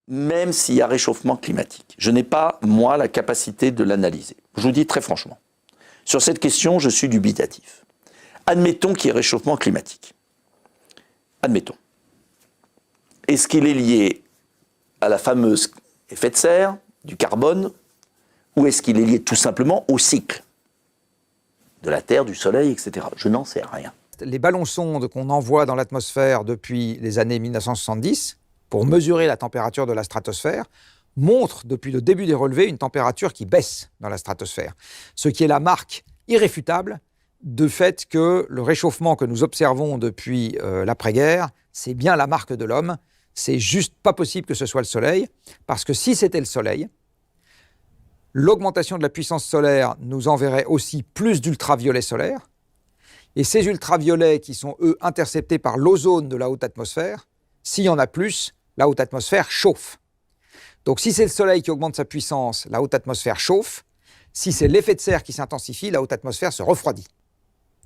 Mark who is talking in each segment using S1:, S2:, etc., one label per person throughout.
S1: même s'il y a réchauffement climatique. Je n'ai pas, moi, la capacité de l'analyser. Je vous dis très franchement. Sur cette question, je suis dubitatif. Admettons qu'il y ait réchauffement climatique. Admettons. Est-ce qu'il est lié à la fameuse effet de serre, du carbone, ou est-ce qu'il est lié tout simplement au cycle de la Terre, du Soleil, etc. Je n'en sais rien.
S2: Les ballons-sondes qu'on envoie dans l'atmosphère depuis les années 1970, pour mesurer la température de la stratosphère, montrent depuis le début des relevés une température qui baisse dans la stratosphère. Ce qui est la marque irréfutable du fait que le réchauffement que nous observons depuis l'après-guerre, c'est bien la marque de l'homme. C'est juste pas possible que ce soit le Soleil, parce que si c'était le Soleil, l'augmentation de la puissance solaire nous enverrait aussi plus d'ultraviolets solaires. Et ces ultraviolets qui sont, eux, interceptés par l'ozone de la haute atmosphère, s'il y en a plus, la haute atmosphère chauffe. Donc si c'est le Soleil qui augmente sa puissance, la haute atmosphère chauffe. Si c'est l'effet de serre qui s'intensifie, la haute atmosphère se refroidit.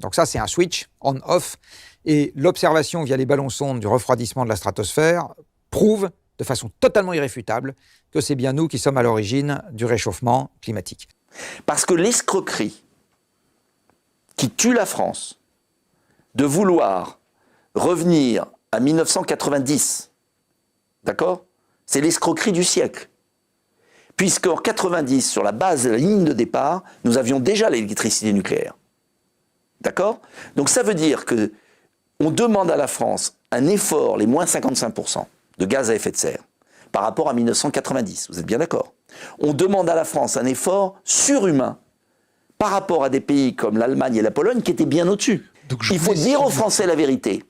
S2: Donc ça, c'est un switch on-off. Et l'observation via les ballons-sondes du refroidissement de la stratosphère prouve de façon totalement irréfutable que c'est bien nous qui sommes à l'origine du réchauffement climatique.
S1: Parce que l'escroquerie qui tue la France de vouloir revenir à 1990, d'accord? C'est l'escroquerie du siècle. Puisqu'en 90, sur la base de la ligne de départ, nous avions déjà l'électricité nucléaire. D'accord? Donc ça veut dire que on demande à la France un effort, les moins 55% de gaz à effet de serre, par rapport à 1990. Vous êtes bien d'accord? On demande à la France un effort surhumain par rapport à des pays comme l'Allemagne et la Pologne qui étaient bien au-dessus. Il faut dire aux Français la vérité.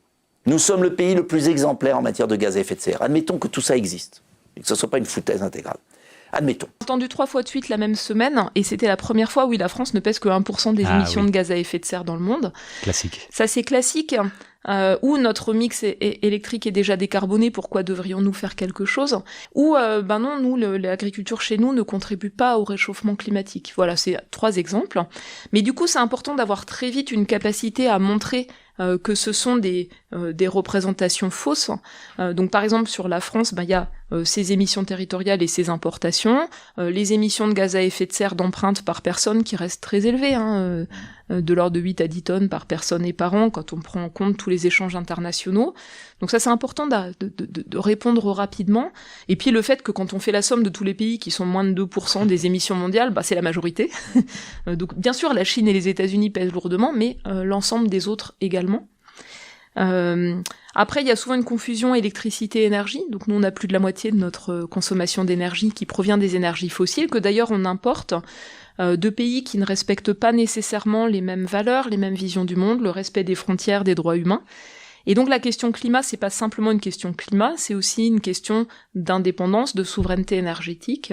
S1: Nous sommes le pays le plus exemplaire en matière de gaz à effet de serre. Admettons que tout ça existe, et que ce ne soit pas une foutaise intégrale. Admettons.
S3: J'ai entendu 3 fois de suite la même semaine, et c'était la première fois où la France ne pèse que 1% des émissions de gaz à effet de serre dans le monde. Classique. Ça, c'est classique. Où notre mix électrique est déjà décarboné, pourquoi devrions-nous faire quelque chose? Ou non, nous, l'agriculture chez nous ne contribue pas au réchauffement climatique. Voilà, c'est 3 exemples. Mais du coup, c'est important d'avoir très vite une capacité à montrer que ce sont des représentations fausses. Donc par exemple, sur la France, y a ses émissions territoriales et ses importations, les émissions de gaz à effet de serre d'empreinte par personne qui restent très élevées, de l'ordre de 8 à 10 tonnes par personne et par an, quand on prend en compte tous les échanges internationaux. Donc ça, c'est important de répondre rapidement. Et puis le fait que quand on fait la somme de tous les pays qui sont moins de 2% des émissions mondiales, c'est la majorité. Donc bien sûr, la Chine et les États-Unis pèsent lourdement, mais l'ensemble des autres également. Après, il y a souvent une confusion électricité-énergie. Donc nous, on a plus de la moitié de notre consommation d'énergie qui provient des énergies fossiles, que d'ailleurs on importe de pays qui ne respectent pas nécessairement les mêmes valeurs, les mêmes visions du monde, le respect des frontières, des droits humains. Et donc la question climat, c'est pas simplement une question climat, c'est aussi une question d'indépendance, de souveraineté énergétique.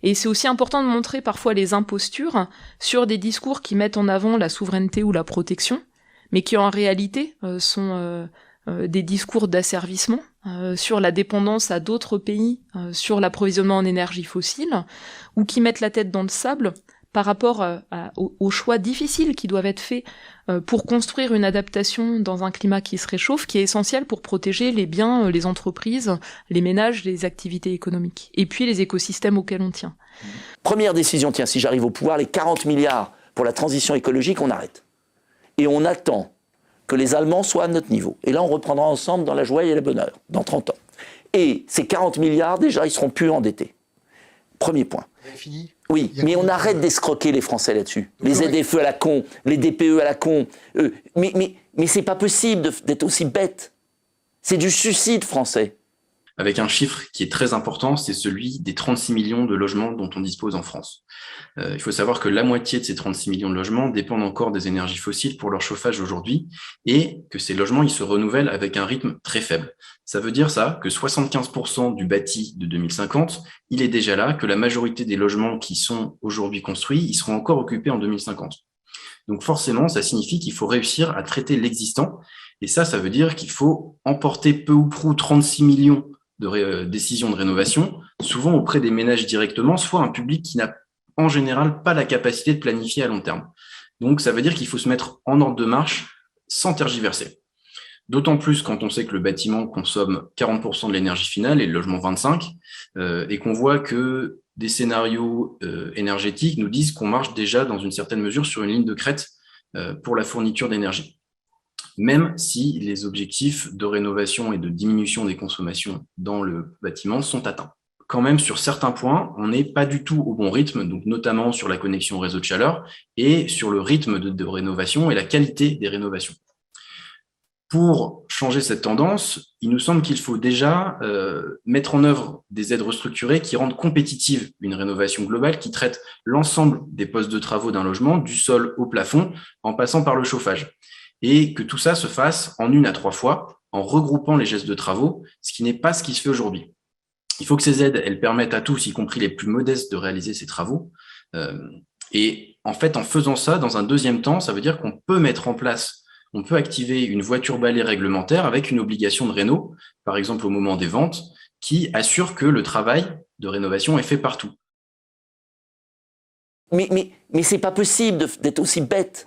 S3: Et c'est aussi important de montrer parfois les impostures sur des discours qui mettent en avant la souveraineté ou la protection, mais qui en réalité sont des discours d'asservissement sur la dépendance à d'autres pays, sur l'approvisionnement en énergie fossile, ou qui mettent la tête dans le sable par rapport aux choix difficiles qui doivent être faits pour construire une adaptation dans un climat qui se réchauffe, qui est essentiel pour protéger les biens, les entreprises, les ménages, les activités économiques, et puis les écosystèmes auxquels on tient.
S1: Première décision, tiens, si j'arrive au pouvoir, les 40 milliards pour la transition écologique, on arrête. Et on attend que les Allemands soient à notre niveau. Et là, on reprendra ensemble dans la joie et le bonheur, dans 30 ans. Et ces 40 milliards, déjà, ils seront plus endettés. Premier point.
S4: Fini.
S1: Oui, mais on arrête d'escroquer les Français là-dessus. Les ZFE à la con, les DPE à la con. Mais c'est pas possible d'être aussi bête. C'est du suicide français.
S5: Avec un chiffre qui est très important, c'est celui des 36 millions de logements dont on dispose en France. Il faut savoir que la moitié de ces 36 millions de logements dépendent encore des énergies fossiles pour leur chauffage aujourd'hui, et que ces logements, ils se renouvellent avec un rythme très faible. Ça veut dire ça, que 75% du bâti de 2050, il est déjà là, que la majorité des logements qui sont aujourd'hui construits, ils seront encore occupés en 2050. Donc forcément, ça signifie qu'il faut réussir à traiter l'existant, et ça veut dire qu'il faut emporter peu ou prou 36 millions de décisions de rénovation, souvent auprès des ménages directement, soit un public qui n'a en général pas la capacité de planifier à long terme. Donc ça veut dire qu'il faut se mettre en ordre de marche sans tergiverser. D'autant plus quand on sait que le bâtiment consomme 40% de l'énergie finale et le logement 25%, et qu'on voit que des scénarios énergétiques nous disent qu'on marche déjà dans une certaine mesure sur une ligne de crête pour la fourniture d'énergie. Même si les objectifs de rénovation et de diminution des consommations dans le bâtiment sont atteints. Quand même, sur certains points, on n'est pas du tout au bon rythme, donc notamment sur la connexion réseau de chaleur et sur le rythme de rénovation et la qualité des rénovations. Pour changer cette tendance, il nous semble qu'il faut déjà mettre en œuvre des aides restructurées qui rendent compétitive une rénovation globale qui traite l'ensemble des postes de travaux d'un logement, du sol au plafond, en passant par le chauffage. Et que tout ça se fasse en 1 à 3 fois, en regroupant les gestes de travaux, ce qui n'est pas ce qui se fait aujourd'hui. Il faut que ces aides, elles permettent à tous, y compris les plus modestes, de réaliser ces travaux. Et en fait, en faisant ça, dans un deuxième temps, ça veut dire qu'on peut mettre en place, on peut activer une voiture balai réglementaire avec une obligation de réno, par exemple au moment des ventes, qui assure que le travail de rénovation est fait partout.
S1: Mais c'est pas possible d'être aussi bête.